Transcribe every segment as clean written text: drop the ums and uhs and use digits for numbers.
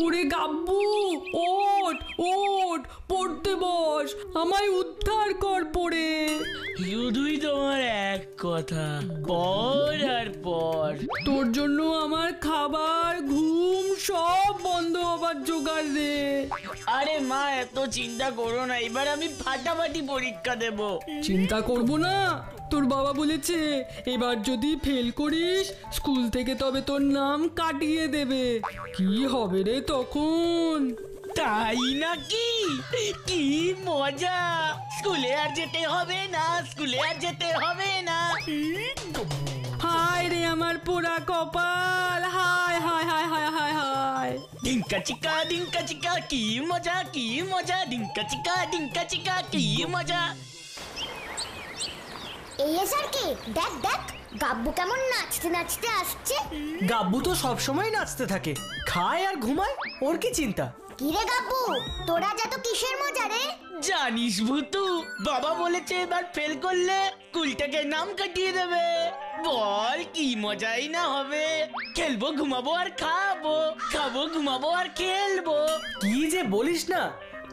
ওরে গাব্বু, ওঠ ওঠ, পড়তে বস, আমায় উদ্ধার কর পড়ে। শুধুই তোমার এক কথা, পর আর পর। তোর জন্য আমার খাবার ঘুম সব বন্ধ হবার জোগাড় দে। আরে মা, এত চিন্তা করো না, এবার আমি ফাটাফাটি পরীক্ষা দেব। চিন্তা করব না, তোর বাবা বলেছে এবার যদি ফেল করিস স্কুল থেকে তবে তোর নাম কাটিয়ে দেবে। কি হবে রে তখন? তাই নাকি? কি মজা! স্কুলে আর যেতে হবে না, স্কুলে আর যেতে হবে না। হায় রে আমার পোড়া কপাল, হায় হায় হায় হায় হায় হায়। ডিঙ্কা চিকা কি মজা, কি মজা! ডিঙ্কা চিকা কি মজা! এই এসআরকে দেখ দেখ, গাব্বু কেমন নাচতে নাচতে আসছে। গাব্বু তো সবসময় নাচতে থাকে, খায় আর ঘুমায়, ওর কি চিন্তা? কি রে গাব্বু, তোরা যা তো কিসের মজা রে? জানিস ভুতু, বাবা বলেছে এবার ফেল করলে স্কুল থেকে নাম কাটিয়ে দেবে। বল কি মজাই না হবে! খেলবো, ঘুমাবো আর খাবো, খাবো, ঘুমাবো আর খেলবো। কি যে বলিস না,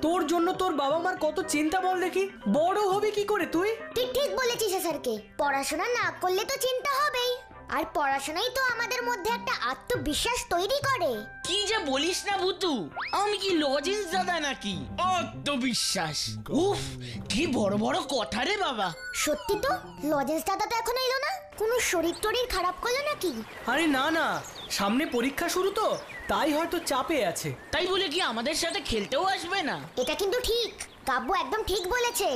তোর জন্য তোর বাবা মার কত চিন্তা বল দেখি। বড় হবে কি করে তুই? তুই ঠিক বলেছিস এসআরকে, পড়াশোনা না করলে তো চিন্তা হবেই, আর পড়াশোনাই তো আমাদের মধ্যে একটা আত্মবিশ্বাস তৈরি করে। কি যে বলিস না ভুতু, আমি কি লজেন্স দাদা নাকি আত্মবিশ্বাস! উফ, কি বড় বড় কথা রে বাবা। সত্যি তো, লজেন্স দাদা তো এখনো এলো না। কোনো শরীর টরীর খারাপ করলো নাকি? আরে না না, সামনে পরীক্ষা শুরু তো, তাই হয়তো চাপে আছে। তাই বলে কি আমাদের সাথে খেলতেও আসবে না? এটা কিন্তু ঠিক, গাব্বু একদম ঠিক বলেছে।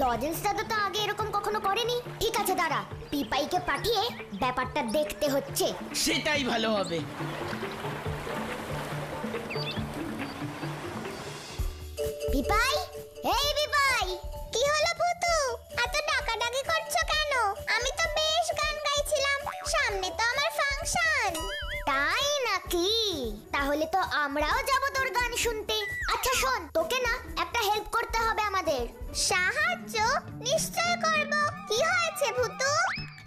লজেন্স দাদা তো আগে এরকম কখনো করেনি। ঠিক আছে দাঁড়া, পিপাইকে পাঠিয়ে ব্যাপারটা দেখতে হচ্ছে। সেটাই ভালো হবে। পিপাই, এই পিপাই, কি হলো ভুতু? এত ডাকাডাকি করছো কেন? আমি তো বেশ গান গাইছিলাম, সামনে তো আমার ফাংশন। তাই নাকি? তাহলে তো আমরাও যাব তোর গান শুনতে। আচ্ছা শোন, তোকে না একটা হেল্প করতে হবে আমাদের। সাহায্য? নিশ্চয় করব। কি হয়েছে ভুতু?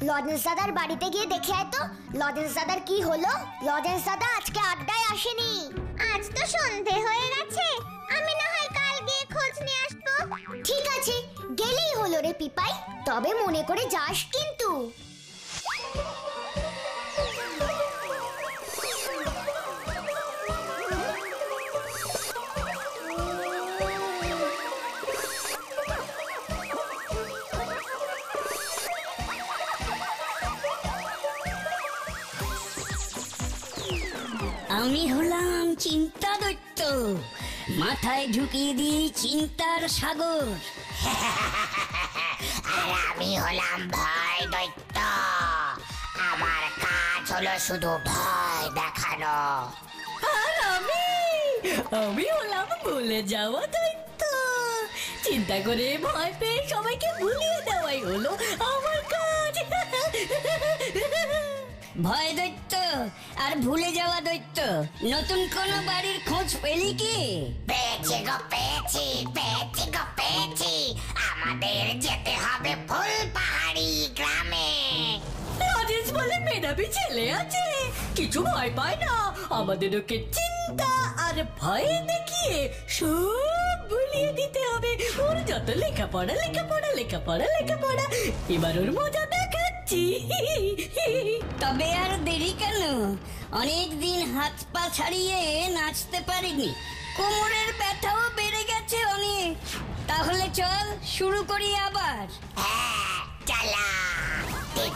লজেন্স দাদার বাড়িতে গিয়ে দেখে আয় তো, লজেন্স দাদার কি হলো। লজেন্স দাদা আজকে আড্ডায় আসেনি। আজ তো সন্ধে হয়ে গেছে, আমি না হয় কাল গিয়ে খোঁজ নিয়ে আসবো। ঠিক আছে, গেলেই হলো রে পিপাই, তবে মনে করে যাস কিন্তু। আমি হলাম চিন্তা দৈত্য, মাথায় ঢুকিয়ে দিই চিন্তার সাগর। আর আমি হলাম ভয় দৈত্য, আমার কাজ হলো শুধু ভয় দেখানো। আর আমি হলাম ভুলে যাওয়া দৈত্য, চিন্তা করে ভয় পেয়ে সবাইকে ভুলিয়ে দেওয়াই হলো আমার কাজ। ভয় দৈত্য আর ভুলে যাওয়া দৈত্য, নতুন কোন বাড়ির খোঁজ পেলি কি? পেয়েছি গো পেয়েছি, পেয়েছি গো পেয়েছি, আমাদের যেতে হবে ফুলপাহাড়ি গ্রামে। লজেন্স বলে মেধাবী ছেলে আছে, কিছু ভয় পায় না। আমাদের ওকে চিন্তা আর ভয় দেখিয়ে সব ভুলিয়ে দিতে হবে। ওর যত লেখাপড়া লেখাপড়া লেখাপড়া লেখাপড়া, এবার ওর মজা দেখাচ্ছি। তবে আর দেরি কেন? অনেক দিন হাত পা ছাড়িয়ে নাচতে পারিনি, কোমরের ব্যথাও বেড়ে গেছে অনেক। তাহলে চল শুরু করি আবার। হ্যাঁ চালা। দিন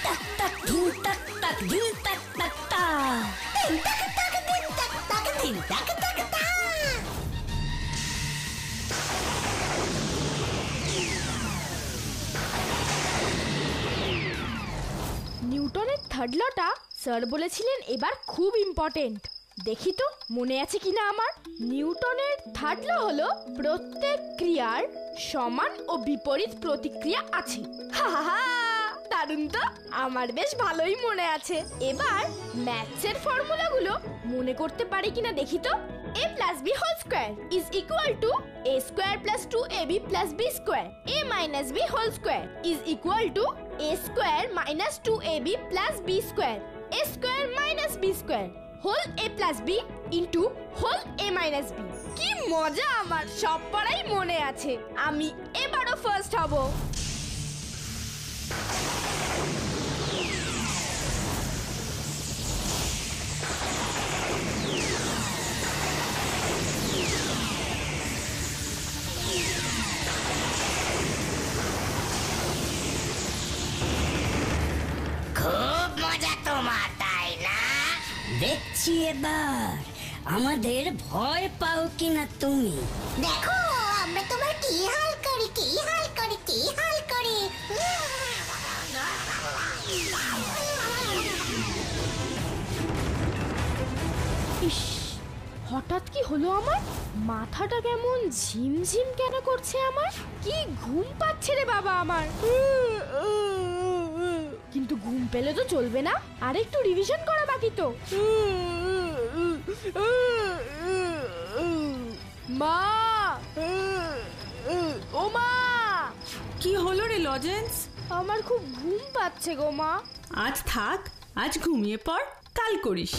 টাক টাক দিন টাক টাক দিন টাক টাক টা, দিন টাক টাক দিন টাক টাক দিন টাক টাক টা। নিউটনের থার্ড লটা স্যার বলেছিলেন এবার খুব ইম্পর্টেন্ট। দেখি তো মনে আছে কিনা আমার। নিউটনের থার্ড ল হলো প্রত্যেক ক্রিয়ার সমান ও বিপরীত প্রতিক্রিয়া আছে। দারুণ তো, আমার বেশ ভালোই মনে আছে। এবার ম্যাথসের ফর্মুলাগুলো মনে করতে পারি কিনা দেখি তো। a plus b whole square is equal to a square plus 2ab plus b square. a minus b whole square is equal to a square minus 2ab plus b square. a square minus B square whole a plus B into whole a minus B. কি মজা, আমার সব পড়াই মনে আছে। আমি এবারও first হব। খুব মজা তোমার, তাই না? দেখছি এবার আমাদের ভয় পাও কিনা তুমি। দেখো আমরা তোমার কি হাল করি, কি হাল করি, কি হাল করি। ইস, হঠাৎ কি হলো আমার? মাথাটা কেমন ঝিমঝিম কেন করছে আমার? কি ঘুম পাচ্ছে রে বাবা আমার। কিন্তু ঘুম পেলে তো চলবে না, আর একটু রিভিশন করা বাকি তো। মা, ও মা, কি হলো রে লজেন্স? আমার খুব ঘুম পাচ্ছে গো মা। আজ থাক, আজ ঘুমিয়ে পড়, কাল করিস।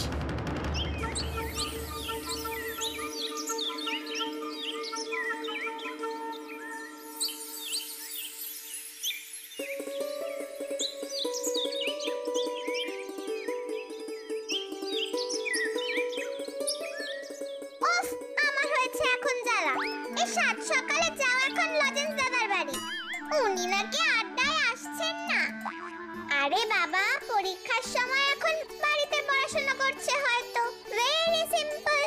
উফ, আমার হয়েছে এখন জ্বালা। এই সাত সকালে যাও এখন লজেন্স দাদার বাড়ি। উনি নাকি আড্ডায় আসছেন না। আরে বাবা, পরীক্ষার সময় এখন বাড়িতে পড়াশোনা করছে হয়তো। Very simple.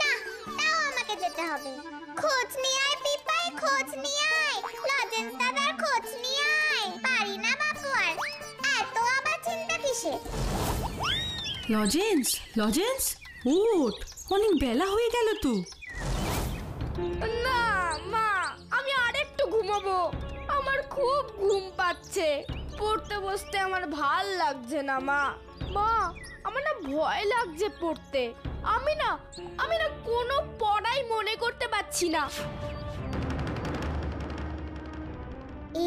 না, তাও আমাকে যেতে হবে। খোঁজ নিয়ে আয় পিপাই, খোঁজ নিয়ে আয়। লজেন্স দাদার খোঁজ নিয়ে আয়। পারি না বাপু আর। এত আবার চিন্তা কিসে? লজেন্স, লজেন্স, উঠ, অনেক বেলা হয়ে গেল তো। না মা, আমি আরেকটু ঘুমাবো। আমার খুব ঘুম পাচ্ছে। পড়তে বসতে আমার ভাল লাগছে না মা। মা, আমার না ভয় লাগছে পড়তে। আমি না কোনো পড়াই মনে করতে পারছি না।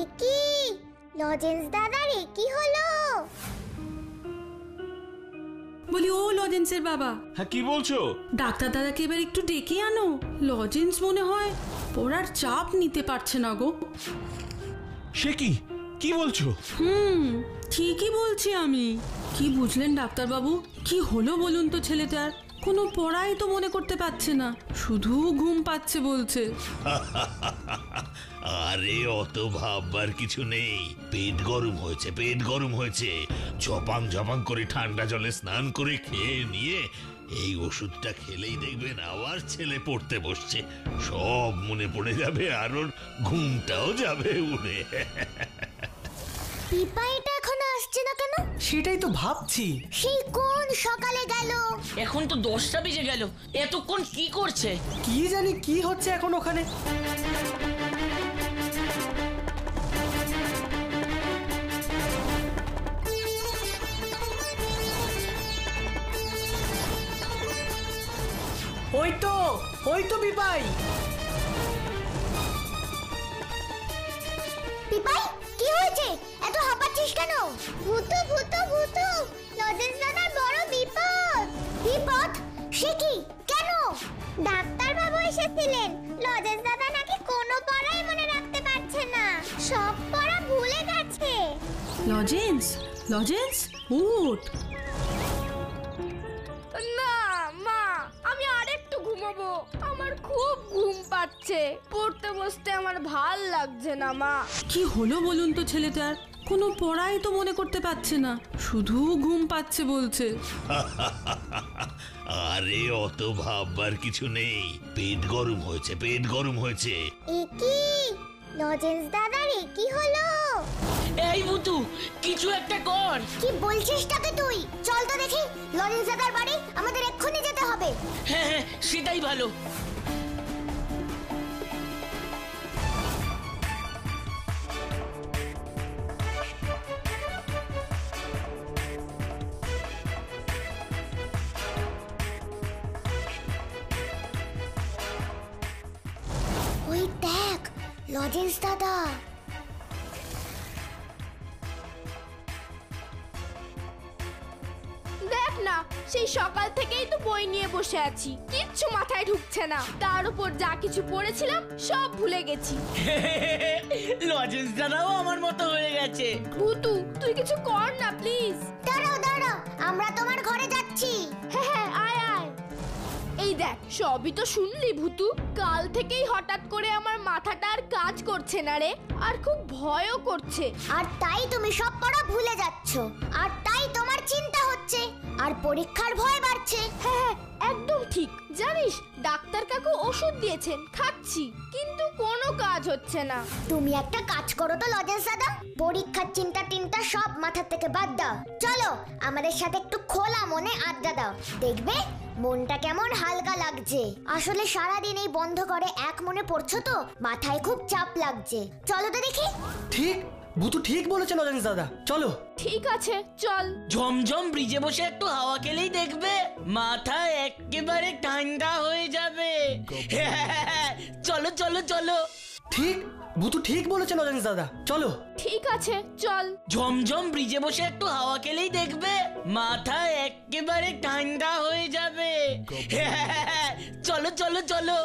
একি লজেন্স দাদার একি হলো? বলি ও লজেন্সের বাবা, হ্যাঁ কি বলছো? ডাক্তার দাদাকে এবার একটু ডেকে আনো। লজেন্স মনে হয় পড়ার চাপ নিতে পারছে না গো। সে কি, কি বলছো? ঠিকই বলছি আমি। কি বুঝলেন ডাক্তার বাবু? কি হলো বলুন তো ছেলেটার? কোনো পড়াই তো মনে করতে পারছে না, শুধু ঘুম পাচ্ছে বলছে। আরে অত ভাববার কিছু নেই, পেট গরম হয়েছে, পেট গরম হয়েছে। ঝপাং ঝপাং করে ঠান্ডা জলে স্নান করে খেয়ে নিয়ে এই ওষুধটা খেলেই দেখবেন আবার ছেলে পড়তে বসছে। সব মনে পড়ে যাবে, আর ওর ঘুমটাও যাবে উড়ে। পিপাইটা এখন আসছে না কেন? সেটাই তো ভাবছি। সেই কোন সকালে গেল। এখন তো 10টা বেজে গেল, এতক্ষণ কি করছে? কি জানি কি হচ্ছে এখন ওখানে। ওই তো পিপাই। পিপাই, কি হয়েছে? এত হাঁপাচ্ছিস কেন? ভূতু ভূতু ভূতু, লজেন্স দাদার বড় বিপদ। বিপদ? সে কি? কেন? ডাক্তার বাবু এসেছিলেন। লজেন্স দাদা নাকি কোনো পড়াই মনে রাখতে পারছে না, সব পড়া ভুলে গেছে। লজেন্স, লজেন্স, উঠ। না মা, আমি আরেকটু ঘুমাবো। আমার খুব ঘুম পাচ্ছে। পড়তে বসতে আমার ভাল লাগছে না মা। কি হলো বলুন তো ছেলেটার? কোনো পড়াই তো মনে করতে পারছে না, শুধু ঘুম পাচ্ছে বলছে। আরে অত ভাববার কিছু নেই, পেট গরম হয়েছে, পেট গরম হয়েছে। একি লজেন্স দাদার একি হলো? এই ভূতু, কিছু একটা কর। কি বলছিস তাকে তুই? চল তো দেখি লজেন্স দাদার বাড়ি, আমাদের এক্ষুনি যেতে হবে। হ্যাঁ হ্যাঁ, সেটাই ভালো। ওই দেখ লজেন্স দাদা। না, সেই সকাল থেকেই তো বই নিয়ে বসে আছি, কিচ্ছু মাথায় ঢুকছে না। তার উপর যা কিছু পড়েছিলাম সব ভুলে গেছি। লজেন্স দাদাও আমার মতো হয়ে গেছে। ভুতু, তুই কিছু কর না প্লিজ। দাঁড়াও দাঁড়াও, আমরা তোমার ঘরে যাচ্ছি। হ্যাঁ হ্যাঁ, আয় আয়। এই দেখ, সবই তো শুনলি ভুতু। কাল থেকেই হঠাৎ করে আমার মাথাটা আর কাজ করছে না রে, আর খুব ভয়ও করছে। আর তাই তুমি সব পড়া ভুলে যাচ্ছ, আর তাই তোমার চিন্তা হচ্ছে, আর পরীক্ষার ভয় বাড়ছে। হ্যাঁ, একদম ঠিক। জানিস, ডাক্তার কাকু ওষুধ দিয়েছেন, খাচ্ছি, কিন্তু কোনো কাজ হচ্ছে না। তুমি একটা কাজ করো তো লজেন্স দাদা, পরীক্ষার চিন্তা টিন্তা সব মাথা থেকে বাদ দাও। চলো আমাদের সাথে একটু খোলা মনে আড্ডা দাও, দেখবে মনটা কেমন হালকা লাগছে। আসলে সারাদিন এই বন্ধ করে এক মনে পড়ছো তো, মাথায় খুব চাপ লাগছে। চলো তো দেখি। ঠিক, ভুতু ঠিক বলেছে লজেন্স দাদা, চলো। ঠিক আছে, চল। ঝমঝম ব্রিজে বসে একটু হাওয়া খেলেই দেখবে মাথা একেবারে ঠান্ডা হয়ে যাবে। চলো চলো চলো। ঠিক, ভুতু ঠিক বলেছে লজেন্স দাদা, চলো। ঠিক আছে, চল। ঝমঝম ব্রিজে বসে একটু হাওয়া খেলেই দেখবে মাথা একেবারে ঠান্ডা হয়ে যাবে। চলো চলো চলো।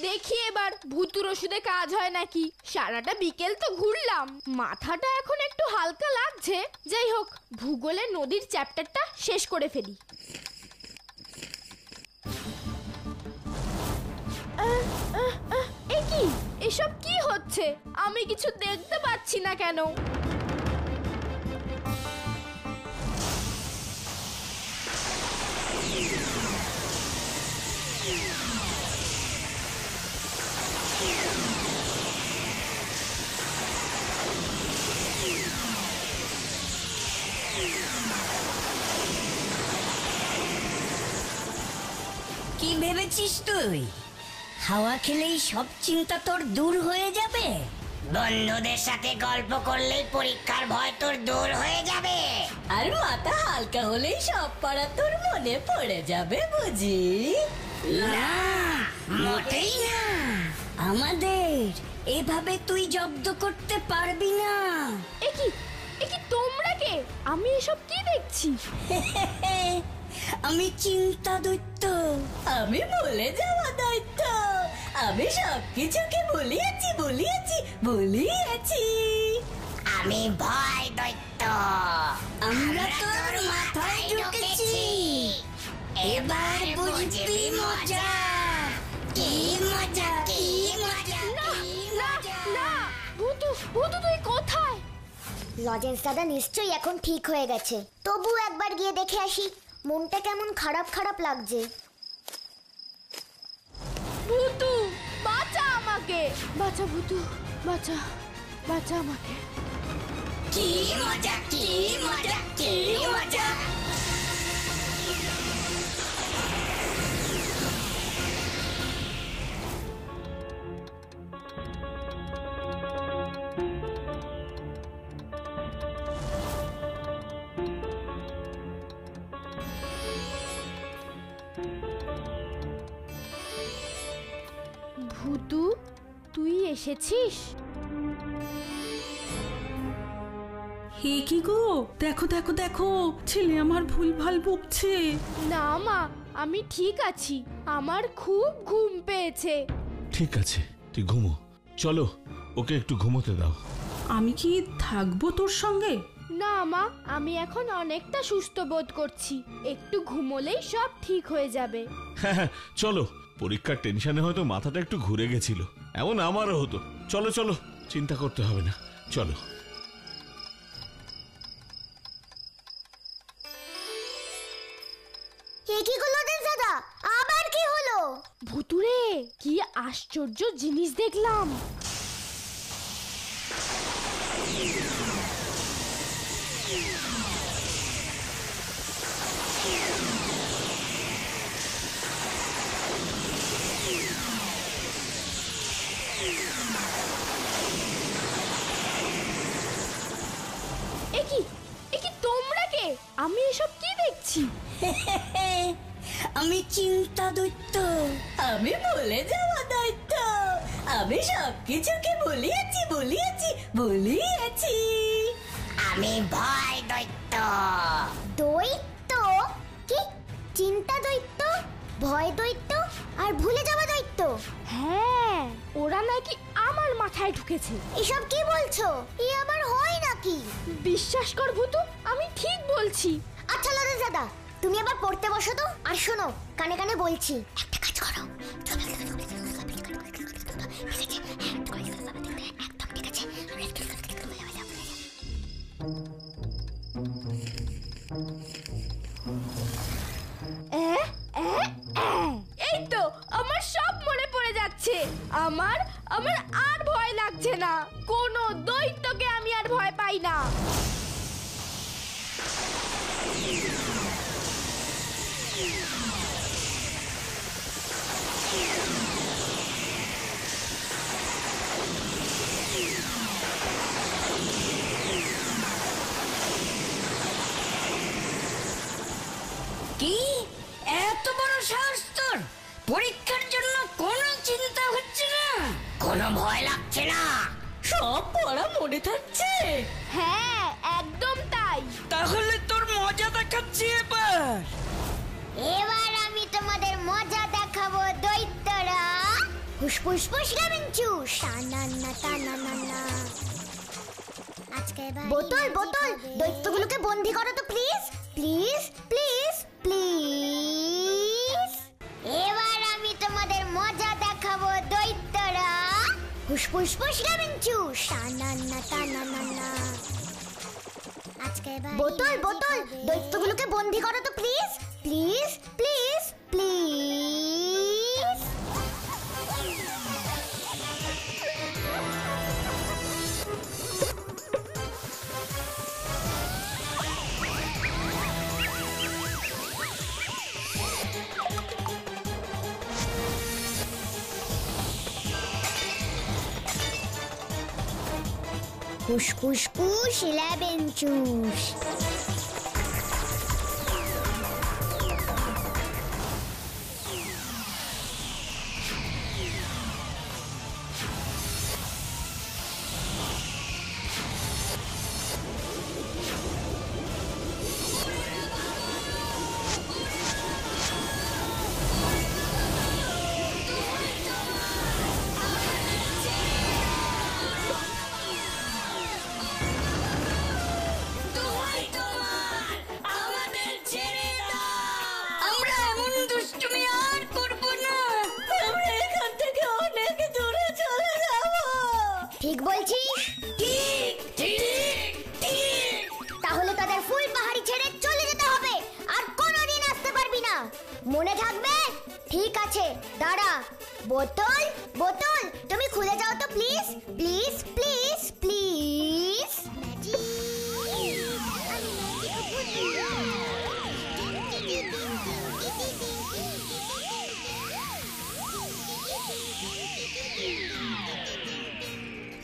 দেখি এবার ভুতুর ওষুধে কাজ হয় নাকি। সারাটা বিকেল তো ঘুরলাম, মাথাটা এখন একটু হালকা লাগছে। যাই হোক, ভূগোলে নদীর চ্যাপ্টারটা শেষ করে ফেলি। এ কি, এসব কি হচ্ছে? আমি কিছু দেখতে পাচ্ছি না কেন? কি ভেবেছিস তুই? হাওয়া খেলেই সব চিন্তা তোর দূর হয়ে যাবে? বন্ধুদের সাথে গল্প করলেই পরীক্ষার ভয় তোর দূর হয়ে যাবে, আর মাথা হালকা হলেই সব পড়া তোর মনে পড়ে যাবে বুঝি? না, মোটেই না। আমাদের এভাবে তুই জব্দ করতে পারবি না। এ কি তোমরা কে? আমি এসব কি দেখছি? আমি চিন্তা দৈত্য। আমি ভুলে যাওয়া দৈত্য। আমি সবকিছুকে ভুলিয়েছি। আমি ভয় দৈত্য। আমরা তোর মাথায় ঢুকেছি, এবার বুঝবি মজা। কি মজা, কি মজা, কি মজা। না, ভুতু তুই কোথায়? লজেন্স দাদা নিশ্চয়ই এখন ঠিক হয়ে গেছে, তবু একবার গিয়ে দেখে আসি, মনটা কেমন খারাপ খারাপ লাগছে। ভুতু, বাঁচা আমাকে, বাঁচা ভুতু, বাঁচা আমাকে। কি মজা, কি মজা, কি মজা। ভুতু, তুই এসেছিস? হে কি গো, দেখো দেখো দেখো, ছেলে আমার ভুলভাল বকছে। না মা, আমি ঠিক আছি, আমার খুব ঘুম পেয়েছে। ঠিক আছে, তুই ঘুমো। চলো, ওকে একটু ঘুমোতে দাও। আমি কি থাকবো তোর সঙ্গে? না মা, আমি এখন অনেকটা সুস্থ বোধ করছি, একটু ঘুমোলেই সব ঠিক হয়ে যাবে। হ্যাঁ, চলো। পরীক্ষার টেনশনে হয়তো মাথাটা একটু ঘুরে গেছিল, এমন আমারও হতো। চলো চলো, চিন্তা করতে হবে না, চলো। আশ্চর্য জিনিস দেখলাম। একি তোমরা কে? আমি এসব কি দেখছি? আমি চিন্তা দৈত্য, আমি বলে যাওয়া দৈত্য, আমি সবকিছুকে বলিয়েছি। আমি ভয় দৈত্য। দৈত্য? কি? চিন্তা দৈত্য, ভয় দৈত্য আর ভুলে যাওয়া দৈত্য? হ্যাঁ, ওরা নাকি আমার মাথায় ঢুকেছে। এসব কি বলছো? এ আবার হয় নাকি? বিশ্বাস কর ভূতু, আমি ঠিক বলছি। আচ্ছা লদেন দাদা, তুমি আবার পড়তে বসো তো। আর শোনো, কানে কানে বলছি, একটা কাজ করো। এই তো আমার সব মনে পড়ে যাচ্ছে। আমার আর ভয় লাগছে না। কোনো দৈত্যকে আমি আর ভয় পাই না। কি এত বড় সাহস তোর? পরীক্ষার জন্য কোনো চিন্তা হচ্ছে না, কোনো ভয় লাগছে না? সব পড়া মনে থাকছে? হ্যাঁ, একদম তাই। তাহলে তোর মজা দেখাচ্ছি এবার। এবার আমি তোমাদের মজা দেখাবো দৈত্যরা। হুসফুস ফুস লেমন জুস, টানান্না টানান্না। বোতল বোতল, দৈত্যগুলোকে বন্দি করো তো প্লিজ, প্লিজ প্লিজ প্লিজ। এবার আমি তোমাদের মজা দেখাবো দৈত্যরা। হুসফুস ফুস লেমন জুস, টানান্না টানান্না। বোতল বোতল, দৈত্যগুলোকে বন্দি করো তো please, please please please. Push, lemon juice. ঠিক বলছিস? তাহলে তাদের ফুল পাহাড়ি ছেড়ে চলে যেতে হবে, আর কোনোদিন আসতে পারবি না, মনে থাকবে? ঠিক আছে, দাঁড়া। বোতল বোতল, তুমি খুলে যাও তো please, please please please.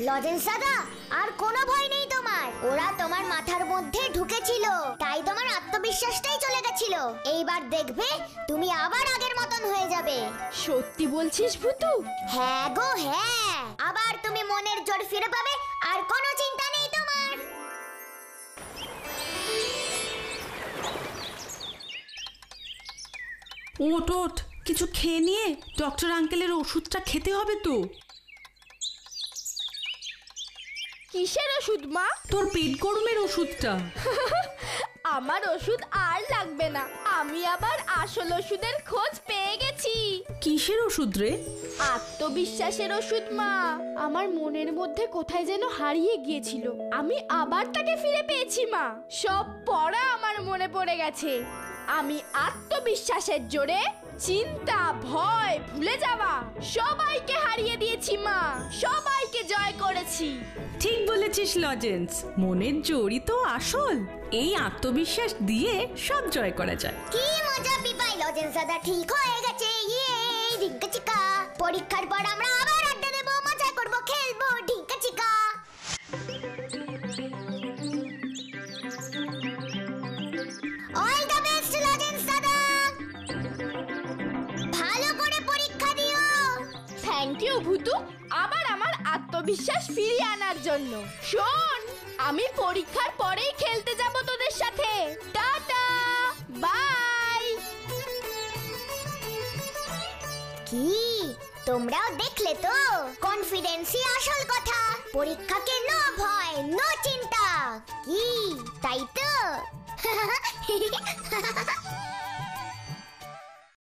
Lozenges দাদা, আর কোনো ভয় নেই তোমার। ওরা তোমার মাথার মধ্যে ঢুকেছিল, তাই তোমার আত্মবিশ্বাসটাই চলে গেছিল। এইবার দেখবে তুমি আবার আগের মতন হয়ে যাবে। সত্যি বলছিস ভূতু? হ্যাঁ গো হ্যাঁ, আবার তুমি মনের জোর ফিরে পাবে, আর কোনো চিন্তা নেই তোমার। ওঠ ওঠ, কিছু খেয়ে নিয়ে ডক্টর আঙ্কেলের ওষুধটা খেতে হবে তো। কিসের ওষুধ মা? তোর পেট গরমের ওষুধটা। আমার ওষুধ আর লাগবে না, আমি আবার আসল ওষুধের খোঁজ পেয়ে গেছি। কিসের ওষুধ রে? আত্মবিশ্বাসের ওষুধ মা। আমার মনের মধ্যে কোথায় যেন হারিয়ে গিয়েছিল, আমি আবার তাকে ফিরে পেয়েছি মা। সব পড়া আমার মনে পড়ে গেছে। আমি আত্মবিশ্বাসের জোরে চিন্তা ভয় ভুলে যাওয়া সবাইকে হারিয়ে দিয়েছি মা, সবাইকে জয় করেছি। ঠিক বলেছিস লজেন্স, মনের জোরই তো আসল। এই আত্মবিশ্বাস দিয়ে সব জয় করা যায়। কি মজা পিপাই, লজেন্স দাদা ঠিক হয়ে গেছে। ইয়ে ঢিঙ্কা চিকা, পরীক্ষার পর আমরা আবার আড্ডা দেবো, মজা করবো, খেলবো, ঢিঙ্কা চিকা। অল দ্য বেস্ট লজেন্স দাদা, ভালো করে পরীক্ষা দিও। থ্যাংক ইউ ভূতু, আবার আমার আত্মবিশ্বাস ফিরিয়ে আনার জন্য। শোন, আমি পরীক্ষার পরেই খেলতে যাব তোদের সাথে। Tata, bye. কি তোমরাও দেখলে তো, কনফিডেন্সই আসল কথা। পরীক্ষাকে নো ভয়, নো চিন্তা। কি তাই তো?